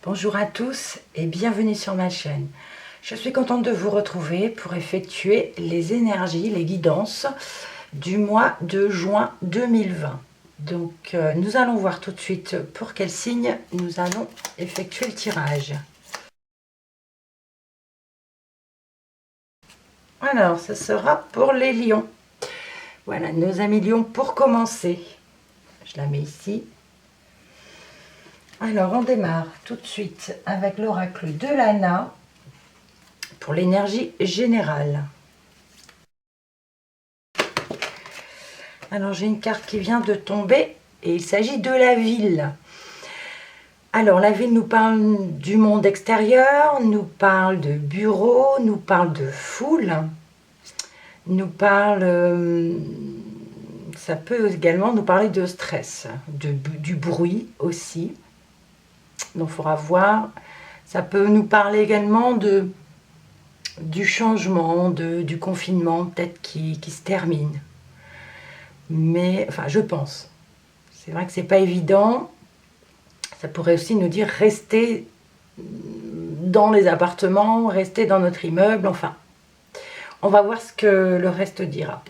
Bonjour à tous et bienvenue sur ma chaîne. Je suis contente de vous retrouver pour effectuer les énergies, les guidances du mois de juin 2020. Donc nous allons voir tout de suite pour quel signe nous allons effectuer le tirage. Alors, ce sera pour les lions. Voilà, nos amis lions pour commencer. Je la mets ici. Alors, on démarre tout de suite avec l'oracle de Lana pour l'énergie générale. Alors, j'ai une carte qui vient de tomber et il s'agit de la ville. Alors, la ville nous parle du monde extérieur, nous parle de bureau, nous parle de foule, nous parle... ça peut également nous parler de stress, du bruit aussi. Donc, il faudra voir. Ça peut nous parler également du changement, du confinement, peut-être qui se termine. Mais, enfin, je pense. C'est vrai que c'est pas évident. Ça pourrait aussi nous dire rester dans les appartements, rester dans notre immeuble, enfin. On va voir ce que le reste dira.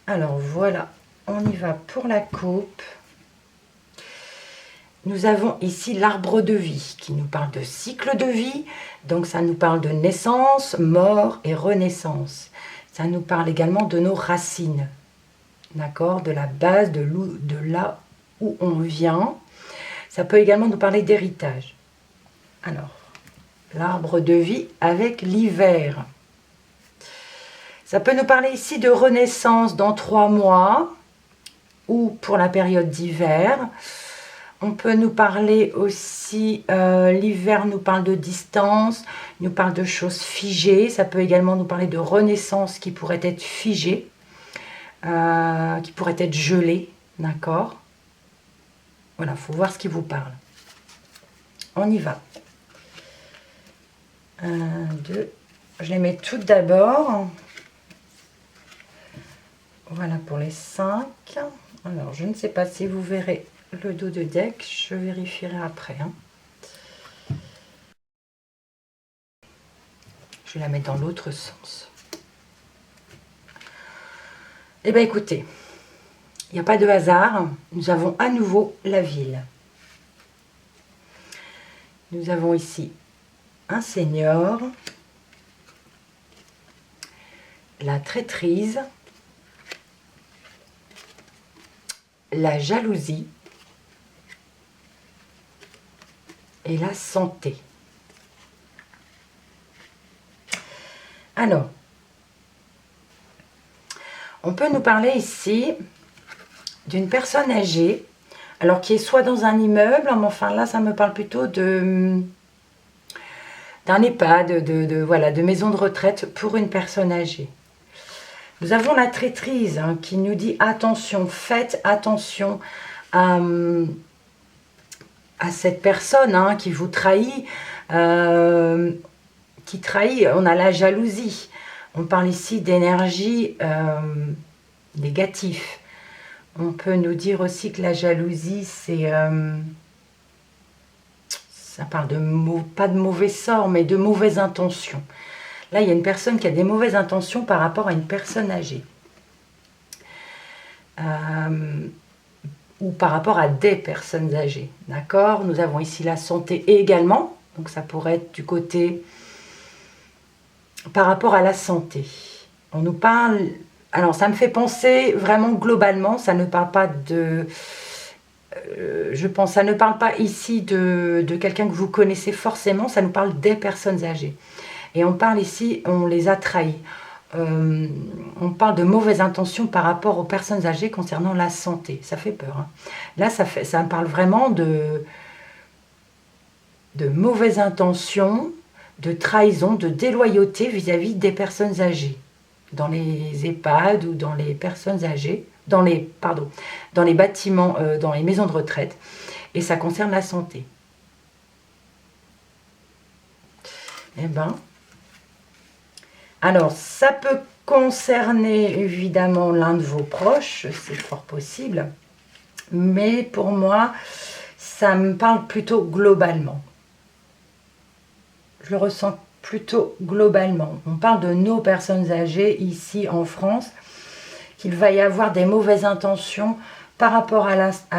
Alors, voilà. On y va pour la coupe. Nous avons ici l'arbre de vie qui nous parle de cycle de vie. Donc, ça nous parle de naissance, mort et renaissance. Ça nous parle également de nos racines. D'accord, de la base, de là où on vient. Ça peut également nous parler d'héritage. Alors, l'arbre de vie avec l'hiver. Ça peut nous parler ici de renaissance dans 3 mois ou pour la période d'hiver. On peut nous parler aussi, l'hiver nous parle de distance, nous parle de choses figées. Ça peut également nous parler de renaissance qui pourrait être figée. Qui pourrait être gelé, d'accord? Voilà, il faut voir ce qui vous parle. On y va. 1, 2, je les mets toutes d'abord. Voilà pour les 5. Alors, je ne sais pas si vous verrez le dos de deck, je vérifierai après. Je vais la mettre dans l'autre sens. Eh bien, écoutez, il n'y a pas de hasard. Nous avons à nouveau la ville. Nous avons ici un seigneur, la traîtrise, la jalousie et la santé. Alors, on peut nous parler ici d'une personne âgée, alors qui est soit dans un immeuble, mais enfin là ça me parle plutôt d'un EHPAD, voilà, de maison de retraite pour une personne âgée. Nous avons la traîtrise qui nous dit attention, faites attention à cette personne qui vous trahit, qui trahit. On a la jalousie. On parle ici d'énergie négative. On peut nous dire aussi que la jalousie, c'est... ça parle pas de mauvais sort, mais de mauvaises intentions. Là, il y a une personne qui a des mauvaises intentions par rapport à une personne âgée. Ou par rapport à des personnes âgées. D'accord? Nous avons ici la santé également. Donc, ça pourrait être du côté... par rapport à la santé. On nous parle... Alors, ça me fait penser vraiment globalement, ça ne parle pas de... je pense, ça ne parle pas ici de quelqu'un que vous connaissez forcément, ça nous parle des personnes âgées. Et on parle ici, on les a trahis. On parle de mauvaises intentions par rapport aux personnes âgées concernant la santé. Ça fait peur. Là, ça me parle vraiment de mauvaises intentions, de trahison, de déloyauté vis-à-vis des personnes âgées. Dans les EHPAD ou dans les personnes âgées, dans les bâtiments, dans les maisons de retraite. Et ça concerne la santé. Eh bien, alors, ça peut concerner évidemment l'un de vos proches, c'est fort possible. Mais pour moi, ça me parle plutôt globalement. Je le ressens plutôt globalement. On parle de nos personnes âgées ici en France, qu'il va y avoir des mauvaises intentions par rapport à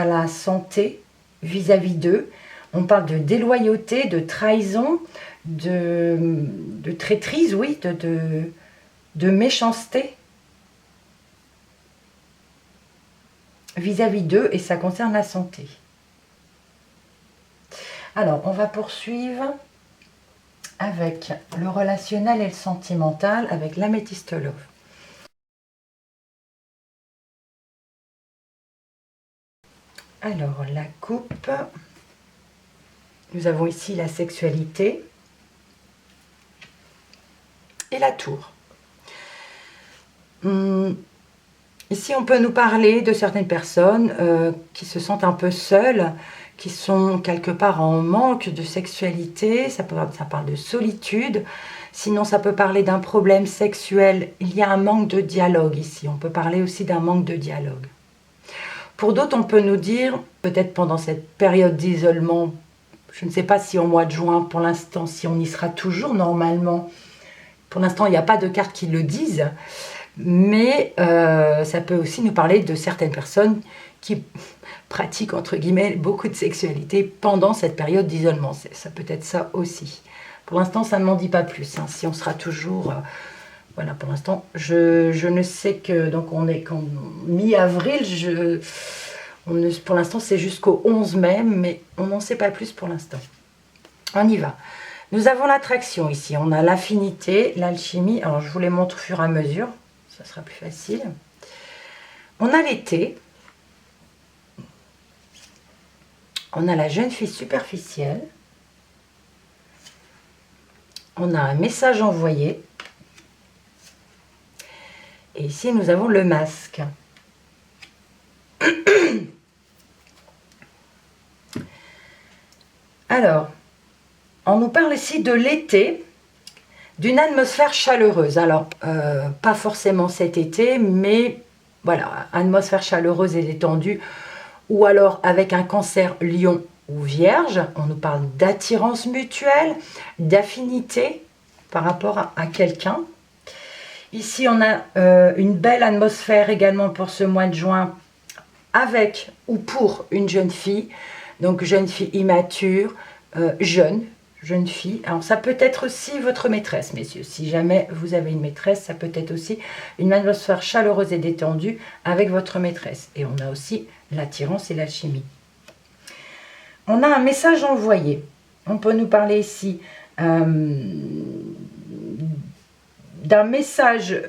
la santé vis-à-vis d'eux. On parle de déloyauté, de trahison, de traîtrise, oui, de méchanceté vis-à-vis d'eux, et ça concerne la santé. Alors, on va poursuivre avec le relationnel et le sentimental avec l'améthyste love. Alors, la coupe, nous avons ici la sexualité et la tour. Ici, on peut nous parler de certaines personnes qui se sentent un peu seules, qui sont quelque part en manque de sexualité, ça parle de solitude. Sinon, ça peut parler d'un problème sexuel. Il y a un manque de dialogue ici. On peut parler aussi d'un manque de dialogue. Pour d'autres, on peut nous dire, peut-être pendant cette période d'isolement, je ne sais pas si au mois de juin, pour l'instant, si on y sera toujours normalement. Pour l'instant, il n'y a pas de cartes qui le disent. Mais ça peut aussi nous parler de certaines personnes qui pratiquent, entre guillemets, beaucoup de sexualité pendant cette période d'isolement. Ça peut être ça aussi. Pour l'instant, ça ne m'en dit pas plus. Hein. Si on sera toujours... voilà, pour l'instant, je ne sais que... Donc, on est qu'en mi-avril. Pour l'instant, c'est jusqu'au 11 mai, mais on n'en sait pas plus pour l'instant. On y va. Nous avons l'attraction ici. On a l'affinité, l'alchimie. Alors, je vous les montre au fur et à mesure. Ça sera plus facile. On a l'été. On a la jeune fille superficielle. On a un message envoyé. Et ici, nous avons le masque. Alors, on nous parle ici de l'été, d'une atmosphère chaleureuse. Alors, pas forcément cet été, mais voilà, atmosphère chaleureuse et détendue. Ou alors avec un cancer lion ou vierge, on nous parle d'attirance mutuelle, d'affinité par rapport à quelqu'un. Ici, on a une belle atmosphère également pour ce mois de juin avec ou pour une jeune fille. Donc, jeune fille immature, jeune fille. Alors, ça peut être aussi votre maîtresse, messieurs. Si jamais vous avez une maîtresse, ça peut être aussi une atmosphère chaleureuse et détendue avec votre maîtresse. Et on a aussi l'attirance et l'alchimie. On a un message envoyé. On peut nous parler ici d'un message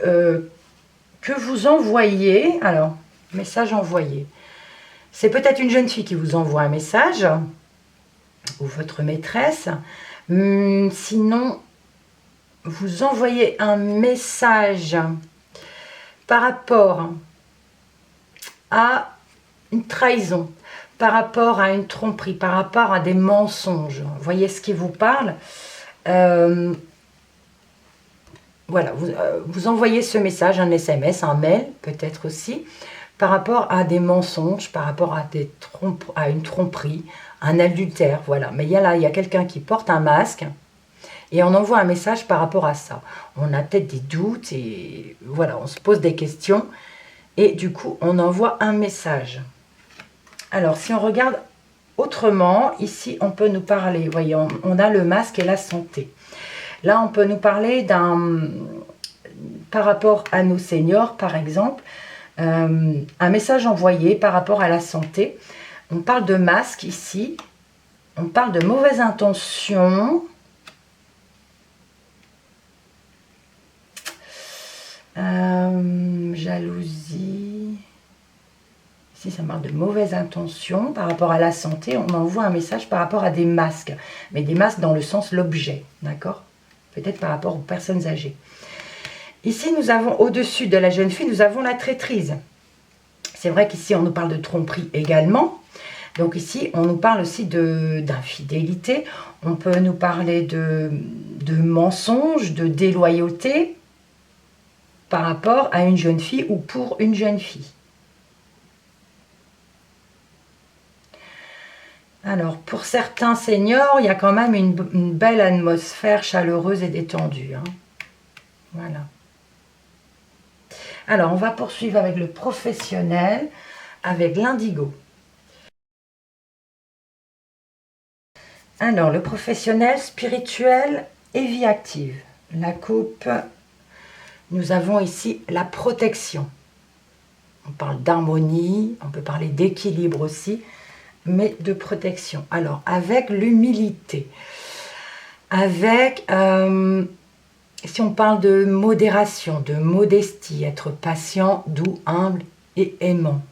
que vous envoyez. Alors, message envoyé. C'est peut-être une jeune fille qui vous envoie un message, ou votre maîtresse. Sinon, vous envoyez un message par rapport à une trahison, par rapport à une tromperie, par rapport à des mensonges. Vous voyez ce qui vous parle. Voilà, vous envoyez ce message, un SMS, un mail peut-être aussi, par rapport à des mensonges, par rapport à une tromperie, un adultère, voilà. Mais il y a quelqu'un qui porte un masque et on envoie un message par rapport à ça. On a peut-être des doutes et voilà, on se pose des questions et du coup, on envoie un message. Alors, si on regarde autrement, ici, on peut nous parler, vous voyez, on a le masque et la santé. Là, on peut nous parler par rapport à nos seniors, par exemple, un message envoyé par rapport à la santé. On parle de masque ici, on parle de mauvaises intentions, jalousie. Ici, ça parle de mauvaises intentions par rapport à la santé. On envoie un message par rapport à des masques, mais des masques dans le sens l'objet, d'accord? Peut-être par rapport aux personnes âgées. Ici, nous avons au-dessus de la jeune fille, nous avons la traîtrise. C'est vrai qu'ici, on nous parle de tromperie également. Donc ici, on nous parle aussi d'infidélité. On peut nous parler de mensonges, de déloyauté par rapport à une jeune fille ou pour une jeune fille. Alors, pour certains seniors, il y a quand même une belle atmosphère chaleureuse et détendue, hein. Voilà. Alors, on va poursuivre avec le professionnel, avec l'indigo. Alors, le professionnel, spirituel et vie active. La coupe, nous avons ici la protection. On parle d'harmonie, on peut parler d'équilibre aussi, mais de protection. Alors, avec l'humilité, avec, si on parle de modération, de modestie, être patient, doux, humble et aimant.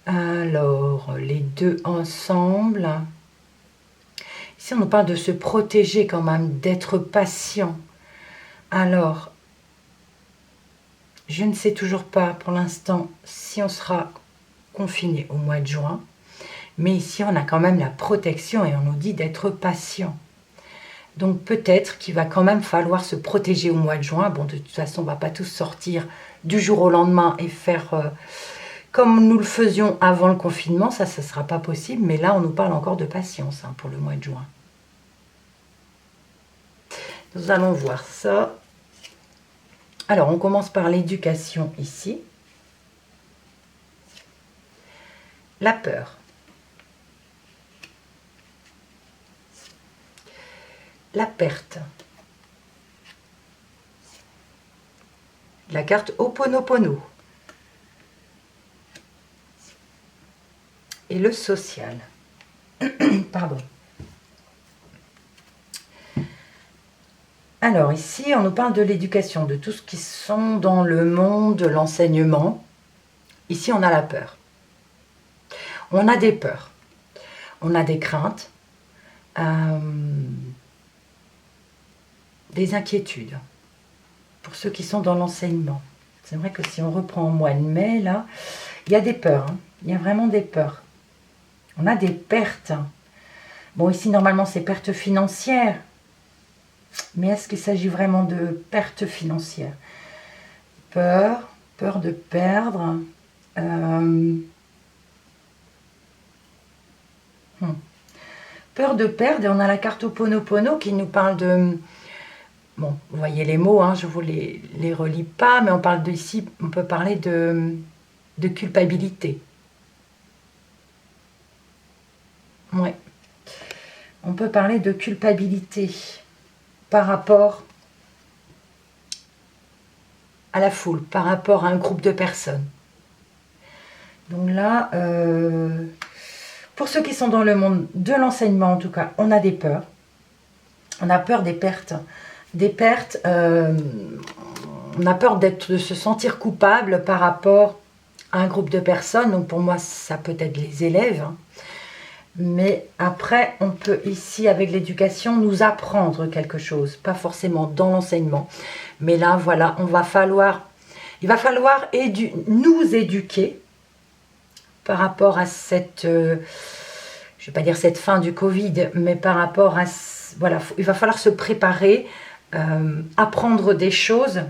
Alors, les deux ensemble. Ici, on nous parle de se protéger quand même, d'être patient. Alors, je ne sais toujours pas pour l'instant si on sera confiné au mois de juin. Mais ici, on a quand même la protection et on nous dit d'être patient. Donc peut-être qu'il va quand même falloir se protéger au mois de juin. Bon, de toute façon, on ne va pas tous sortir du jour au lendemain et faire comme nous le faisions avant le confinement. Ça ne sera pas possible. Mais là, on nous parle encore de patience hein, pour le mois de juin. Nous allons voir ça. Alors, on commence par l'éducation ici. La peur. La perte. La carte Ho'oponopono. Et le social. Pardon. Alors ici, on nous parle de l'éducation, de tout ce qui sont dans le monde de l'enseignement. Ici, on a la peur. On a des peurs. On a des craintes. Des inquiétudes. Pour ceux qui sont dans l'enseignement. C'est vrai que si on reprend au mois de mai, là, il y a des peurs. Hein. Il y a vraiment des peurs. On a des pertes. Bon, ici, normalement, c'est pertes financières. Mais est-ce qu'il s'agit vraiment de pertes financières? Peur de perdre. Peur de perdre, et on a la carte Ho'oponopono qui nous parle de... Bon, vous voyez les mots, hein, je ne vous les relis pas, mais on parle ici, on peut parler de culpabilité. Ouais. On peut parler de culpabilité par rapport à la foule, par rapport à un groupe de personnes. Donc là, pour ceux qui sont dans le monde de l'enseignement, en tout cas, on a des peurs. On a peur des pertes. Des pertes, on a peur de se sentir coupable par rapport à un groupe de personnes. Donc pour moi, ça peut être les élèves. Hein. Mais après, on peut ici, avec l'éducation, nous apprendre quelque chose. Pas forcément dans l'enseignement. Mais là, voilà, il va falloir nous éduquer par rapport à cette, je ne vais pas dire cette fin du Covid, mais par rapport à, voilà, il va falloir se préparer, apprendre des choses,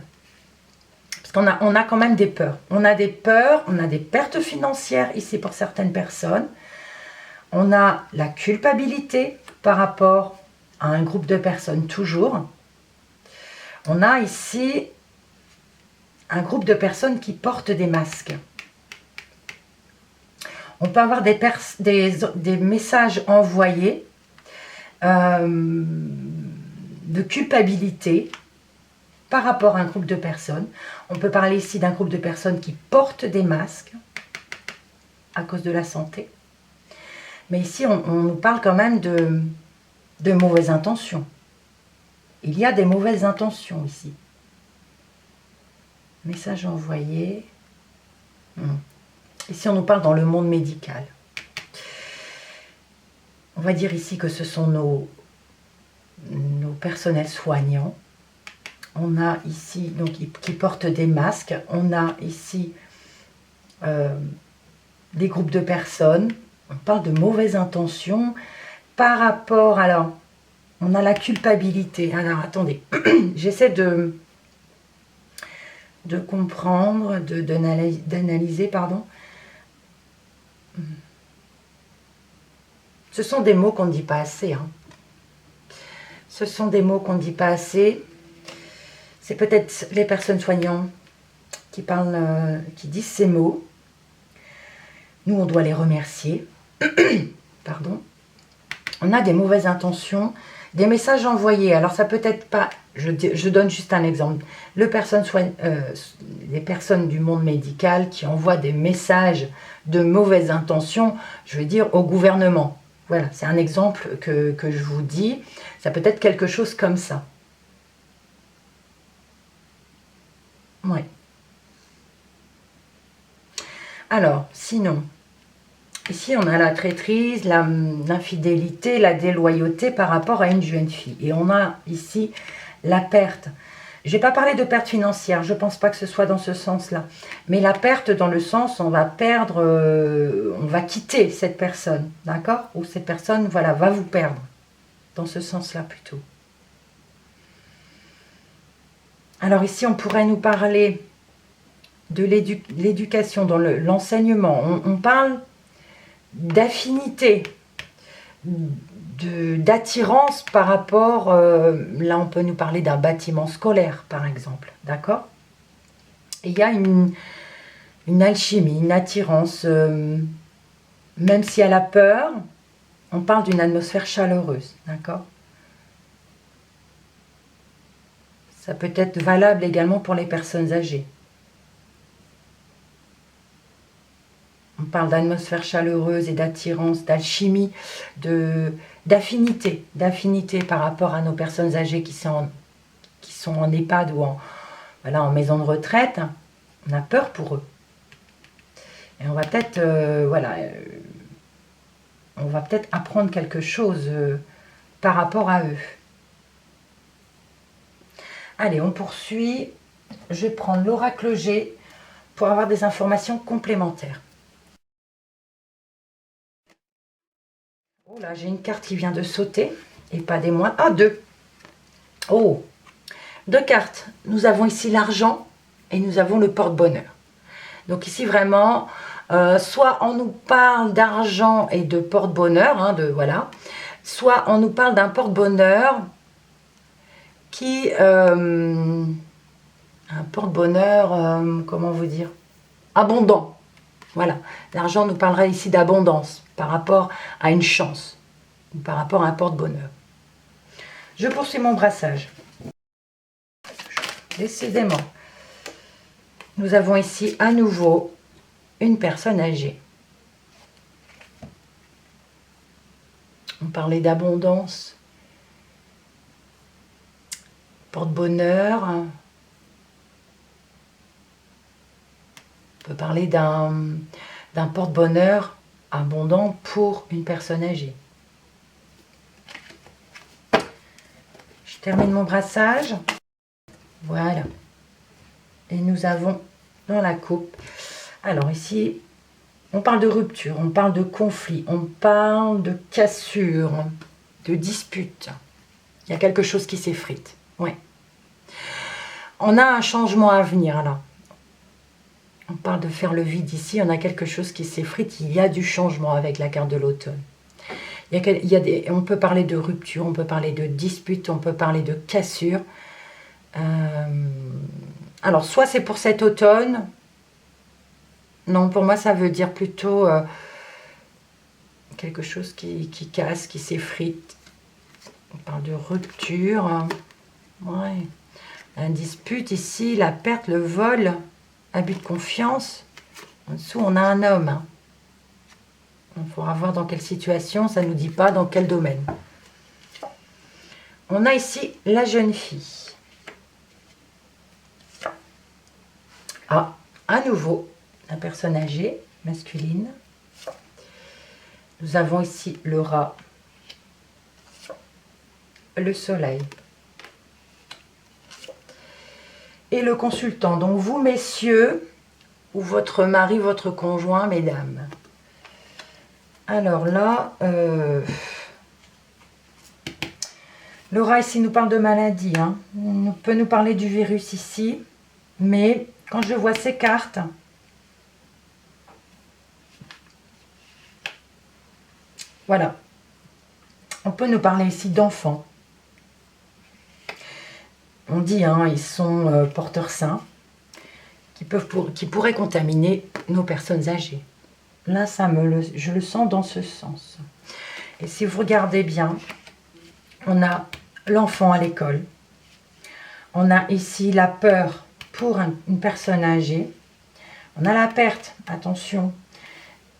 parce qu'on a quand même des peurs. On a des peurs, on a des pertes financières ici pour certaines personnes. On a la culpabilité par rapport à un groupe de personnes toujours. On a ici un groupe de personnes qui portent des masques. On peut avoir des messages envoyés de culpabilité par rapport à un groupe de personnes. On peut parler ici d'un groupe de personnes qui portent des masques à cause de la santé. Mais ici, on nous parle quand même de mauvaises intentions. Il y a des mauvaises intentions ici. Message envoyé. Ici, on nous parle dans le monde médical. On va dire ici que ce sont nos personnels soignants. On a ici, donc, qui portent des masques. On a ici des groupes de personnes. On parle de mauvaises intentions par rapport... Alors, on a la culpabilité. Alors, attendez. J'essaie de comprendre, d'analyser, pardon. Ce sont des mots qu'on ne dit pas assez. Hein. Ce sont des mots qu'on ne dit pas assez. C'est peut-être les personnes soignantes qui parlent, qui disent ces mots. Nous, on doit les remercier. Pardon. On a des mauvaises intentions, des messages envoyés. Alors, ça peut être pas... Je donne juste un exemple. Les personnes du monde médical qui envoient des messages de mauvaises intentions, je veux dire, au gouvernement. Voilà, c'est un exemple que je vous dis. Ça peut être quelque chose comme ça. Oui. Alors, sinon, ici on a la traîtrise, l'infidélité, la déloyauté par rapport à une jeune fille. Et on a ici la perte. Je ne vais pas parler de perte financière, je ne pense pas que ce soit dans ce sens-là. Mais la perte dans le sens, on va perdre, on va quitter cette personne, d'accord? Ou cette personne, voilà, va vous perdre. Dans ce sens-là plutôt. Alors ici, on pourrait nous parler de l'éducation, dans l'enseignement. On parle d'affinité, d'attirance par rapport, là on peut nous parler d'un bâtiment scolaire par exemple, d'accord? Il y a une alchimie, une attirance, même si elle a peur, on parle d'une atmosphère chaleureuse, d'accord? Ça peut être valable également pour les personnes âgées. On parle d'atmosphère chaleureuse et d'attirance, d'alchimie, d'affinité par rapport à nos personnes âgées qui sont en EHPAD ou en maison de retraite. On a peur pour eux. Et on va peut-être on va peut-être apprendre quelque chose par rapport à eux. Allez, on poursuit. Je vais prendre l'oracle G pour avoir des informations complémentaires. Oh là, j'ai une carte qui vient de sauter, et pas des moindres. Ah, deux. Oh, deux cartes. Nous avons ici l'argent et nous avons le porte-bonheur. Donc ici vraiment, soit on nous parle d'argent et de porte-bonheur, hein, voilà, soit on nous parle d'un porte-bonheur qui, un porte-bonheur, comment vous dire, abondant. Voilà, l'argent nous parlerait ici d'abondance par rapport à une chance, ou par rapport à un porte-bonheur. Je poursuis mon brassage. Décidément, nous avons ici à nouveau une personne âgée. On parlait d'abondance, porte-bonheur. On peut parler d'un porte-bonheur abondant pour une personne âgée. Je termine mon brassage. Voilà. Et nous avons dans la coupe. Alors ici, on parle de rupture, on parle de conflit, on parle de cassure, de dispute. Il y a quelque chose qui s'effrite. Ouais. On a un changement à venir là. On parle de faire le vide ici, on a quelque chose qui s'effrite, il y a du changement avec la carte de l'automne. On peut parler de rupture, on peut parler de dispute, on peut parler de cassure. Alors, soit c'est pour cet automne. Non, pour moi, ça veut dire plutôt quelque chose qui casse, qui s'effrite. On parle de rupture. Ouais. Un dispute ici, la perte, le vol, abus de confiance. En dessous, on a un homme. Il faudra voir dans quelle situation, ça ne nous dit pas dans quel domaine. On a ici la jeune fille. Ah, à nouveau, la personne âgée, masculine. Nous avons ici le rat, le soleil et le consultant. Donc vous, messieurs, ou votre mari, votre conjoint, mesdames. Alors là, le rat ici nous parle de maladie. Hein. On peut nous parler du virus ici, mais quand je vois ces cartes, voilà, On peut nous parler ici d'enfants. On dit, hein, ils sont porteurs sains, qui pourraient contaminer nos personnes âgées. Là, je le sens dans ce sens. Et si vous regardez bien, on a l'enfant à l'école. On a ici la peur pour une personne âgée. On a la perte, attention.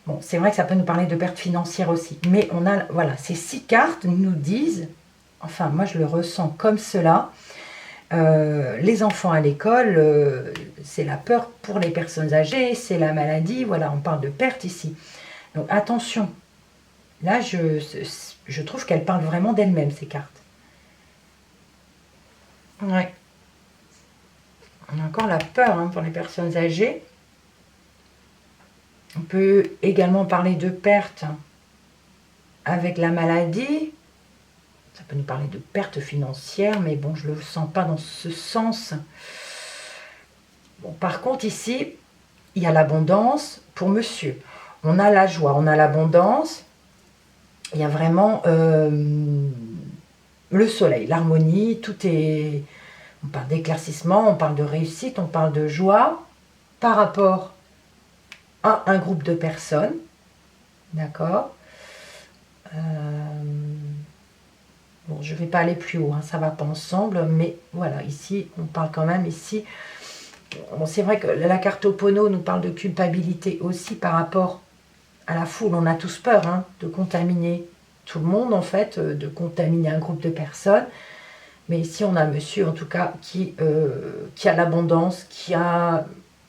Bon, c'est vrai que ça peut nous parler de perte financière aussi. Mais on a, voilà, ces 6 cartes nous disent, enfin, moi je le ressens comme cela. Les enfants à l'école, c'est la peur pour les personnes âgées, c'est la maladie, voilà, on parle de perte ici. Donc attention, là je trouve qu'elles parlent vraiment d'elles-mêmes, ces cartes. Ouais. On a encore la peur, hein, pour les personnes âgées. On peut également parler de perte avec la maladie. Ça peut nous parler de perte financière, mais bon, je ne le sens pas dans ce sens. Bon, par contre, ici, il y a l'abondance pour monsieur. On a la joie, on a l'abondance. Il y a vraiment le soleil, l'harmonie, tout est... On parle d'éclaircissement, on parle de réussite, on parle de joie par rapport à un groupe de personnes. D'accord. Bon, je ne vais pas aller plus haut, hein, ça ne va pas ensemble, mais voilà, ici, on parle quand même, ici, bon, c'est vrai que la carte Opono nous parle de culpabilité aussi par rapport à la foule. On a tous peur, hein, de contaminer tout le monde, en fait, de contaminer un groupe de personnes, mais ici, on a monsieur, en tout cas, qui a l'abondance,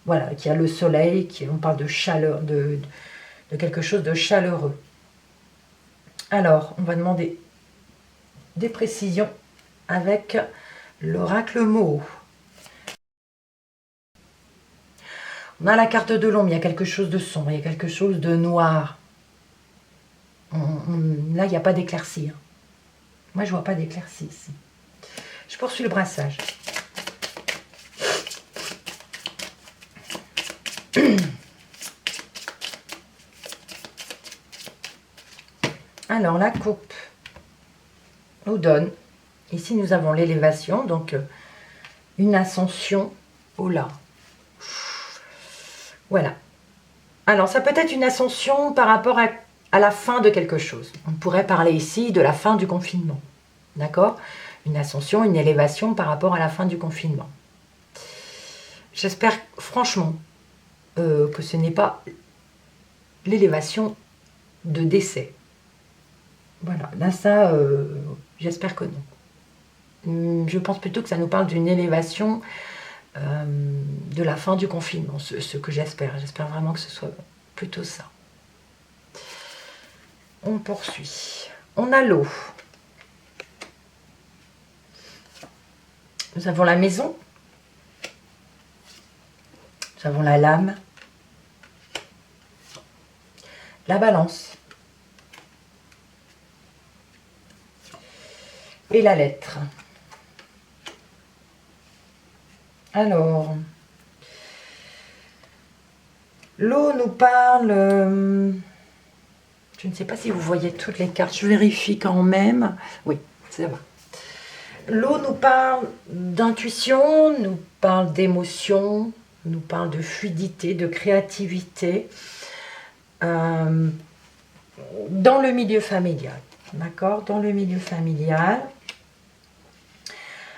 voilà, qui a le soleil, on parle de chaleur, de quelque chose de chaleureux. Alors, on va demander des précisions avec l'oracle mot. On a la carte de l'ombre, il y a quelque chose de sombre, il y a quelque chose de noir. Là, il n'y a pas d'éclaircie. Moi, je ne vois pas d'éclaircie ici. Je poursuis le brassage. Alors, la coupe nous donne, ici nous avons l'élévation, donc une ascension au là. Voilà. Alors, ça peut être une ascension par rapport à la fin de quelque chose. On pourrait parler ici de la fin du confinement. D'accord? Une ascension, une élévation par rapport à la fin du confinement. J'espère franchement que ce n'est pas l'élévation de décès. Voilà, là ça, j'espère que non. Je pense plutôt que ça nous parle d'une élévation de la fin du confinement, ce que j'espère. J'espère vraiment que ce soit plutôt ça. On poursuit. On a l'eau. Nous avons la maison. Nous avons la lame. La balance. Et la lettre. Alors, l'eau nous parle... je ne sais pas si vous voyez toutes les cartes, je vérifie quand même. Oui, c'est vrai. L'eau nous parle d'intuition, nous parle d'émotion, nous parle de fluidité, de créativité dans le milieu familial. D'accord? Dans le milieu familial.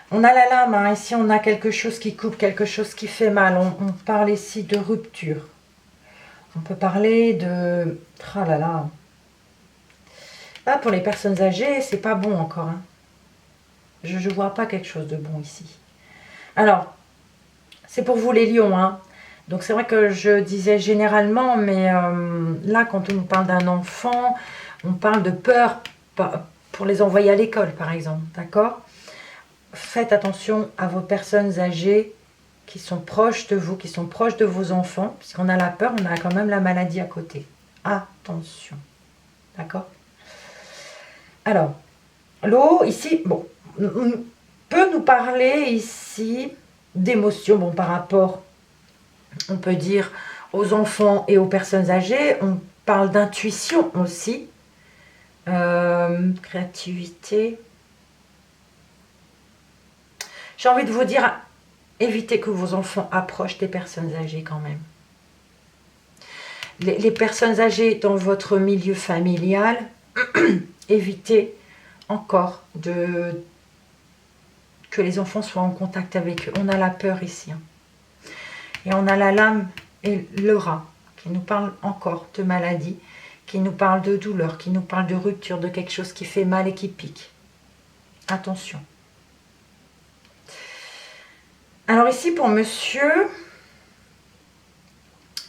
On a la lame, hein. Ici on a quelque chose qui coupe, quelque chose qui fait mal. On parle ici de rupture. On peut parler de... Ah là là. Là, pour les personnes âgées, c'est pas bon encore. Hein. Je ne vois pas quelque chose de bon ici. Alors, c'est pour vous les lions. Hein. Donc c'est vrai que je disais généralement, mais là, quand on nous parle d'un enfant, on parle de peur pour les envoyer à l'école, par exemple. D'accord? Faites attention à vos personnes âgées qui sont proches de vous, qui sont proches de vos enfants. Puisqu'on a la peur, on a quand même la maladie à côté. Attention. D'accord? Alors, l'eau, ici, bon, peut nous parler ici d'émotions. Bon, par rapport, on peut dire, aux enfants et aux personnes âgées. On parle d'intuition aussi. Créativité. J'ai envie de vous dire, évitez que vos enfants approchent des personnes âgées quand même. Les personnes âgées dans votre milieu familial, évitez encore que les enfants soient en contact avec eux. On a la peur ici. Hein. Et on a la lame et le rat qui nous parle encore de maladie, qui nous parle de douleur, qui nous parle de rupture, de quelque chose qui fait mal et qui pique. Attention. Alors ici pour monsieur,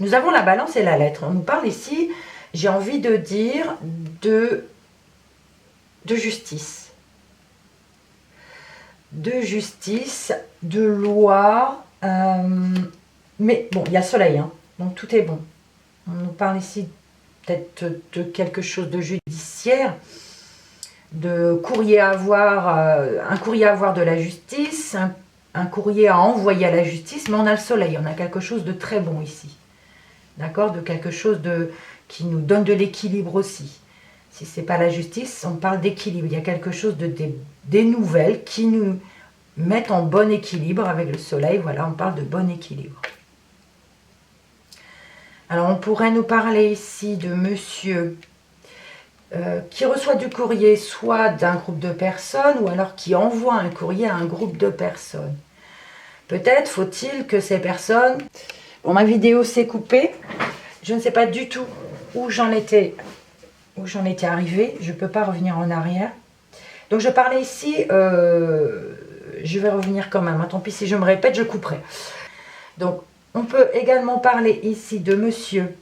nous avons la balance et la lettre. On nous parle ici, j'ai envie de dire, de justice. De justice, de loi. Mais bon, il y a le soleil, hein, donc tout est bon. On nous parle ici peut-être de quelque chose de judiciaire, de courrier à avoir, un courrier à avoir de la justice, un courrier à envoyer à la justice, mais on a le soleil, on a quelque chose de très bon ici. D'accord? De quelque chose qui nous donne de l'équilibre aussi. Si ce n'est pas la justice, on parle d'équilibre. Il y a quelque chose des nouvelles qui nous mettent en bon équilibre avec le soleil. Voilà, on parle de bon équilibre. Alors, on pourrait nous parler ici de monsieur qui reçoit du courrier soit d'un groupe de personnes ou alors qui envoie un courrier à un groupe de personnes. Peut-être faut-il que ces personnes... Bon, ma vidéo s'est coupée. Je ne sais pas du tout où j'en étais arrivée. Je ne peux pas revenir en arrière. Donc, je parlais ici... je vais revenir quand même. Hein. Tant pis si je me répète, je couperai. Donc, on peut également parler ici de monsieur.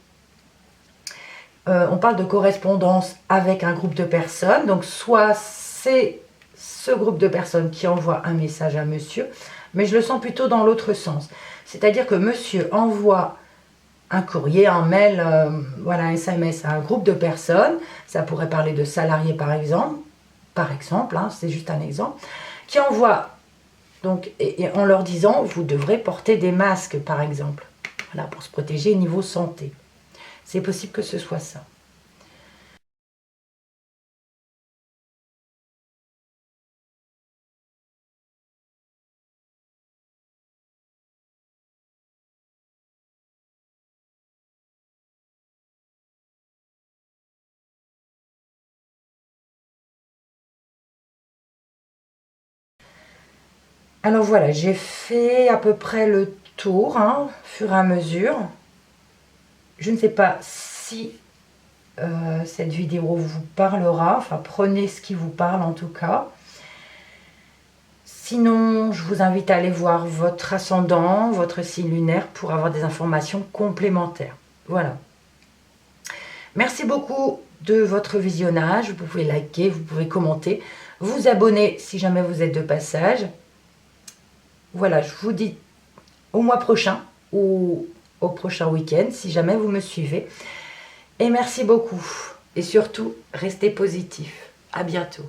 On parle de correspondance avec un groupe de personnes. Donc, soit c'est ce groupe de personnes qui envoie un message à monsieur, mais je le sens plutôt dans l'autre sens. C'est-à-dire que monsieur envoie un courrier, un mail, voilà, un SMS à un groupe de personnes. Ça pourrait parler de salariés par exemple, hein, c'est juste un exemple, qui envoie, donc, et en leur disant, vous devrez porter des masques par exemple, voilà, pour se protéger au niveau santé. C'est possible que ce soit ça. Alors voilà, j'ai fait à peu près le tour, hein, au fur et à mesure. Je ne sais pas si cette vidéo vous parlera, enfin prenez ce qui vous parle en tout cas. Sinon, je vous invite à aller voir votre ascendant, votre signe lunaire pour avoir des informations complémentaires. Voilà. Merci beaucoup de votre visionnage. Vous pouvez liker, vous pouvez commenter, vous abonner si jamais vous êtes de passage. Voilà, je vous dis au mois prochain ou au prochain week-end si jamais vous me suivez. Et merci beaucoup. Et surtout, restez positif. À bientôt.